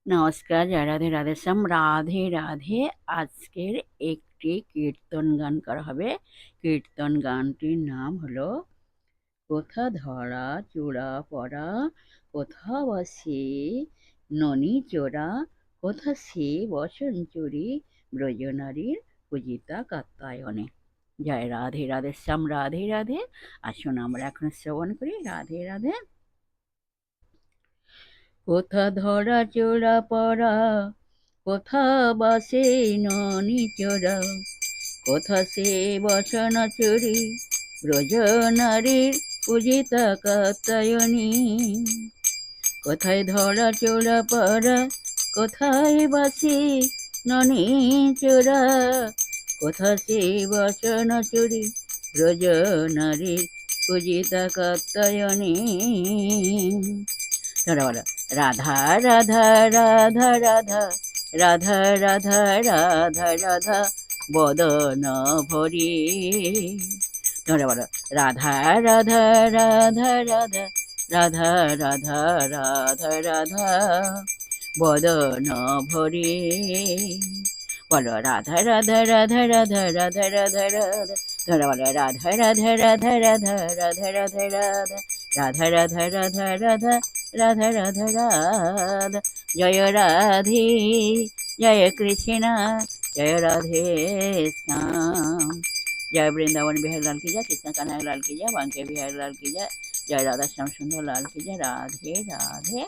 নমস্কার, জয় রাধে রাধেশ্যাম। রাধে রাধে। আজকের একটি কীর্তন গান করা হবে। কীর্তন গানটির নাম হলো কোথা ধরা চূড়া পড়া, কোথা বসে ননি চোরা, কোথা সে বসন চুরি, ব্রজনারীর পূজিতা কাত্যায়নে। জয় রাধে রাধেশ্যাম। রাধে রাধে। আসুন আমরা এখন শ্রবণ করি। রাধে রাধে। কোথা ধরা চোরা পড়া, কোথা বাসে ননি চোরা, কোথা সে বসন চুরি, ব্রজনারীর পূজিতা কাত্যায়নী। কোথায় ধরা চোরা পড়া, কোথায় বাসে ননি চোরা, কোথা সে বসন চুরি, ব্রজনারীর পূজিতা কাত্যায়নী। ধরা বলো রাধা রাধা রাধা রাধা রাধা রাধা রাধা রাধা বদন ভরি। ধরা বলো রাধা রাধা রাধা রাধা রাধা রাধা রাধা রাধা বদন ভরি। বলো রাধা রাধা রাধা রাধা রাধা রাধা রাধা। ধরা বলো রাধা রাধা রাধা রাধা রাধা রাধা রাধা রাধা রাধা রাধা রাধা রাধা রাধা। জয় রাধে, জয় কৃষ্ণ, জয় রাধে শ্যাম। जय वृंदावन बिहारी लाल की जय, कृष्ण कन्हैया लाल की जय, बांके बिहारी लाल की जय, जय राधा श्याम सुंदर लाल की जय। राधे राधे।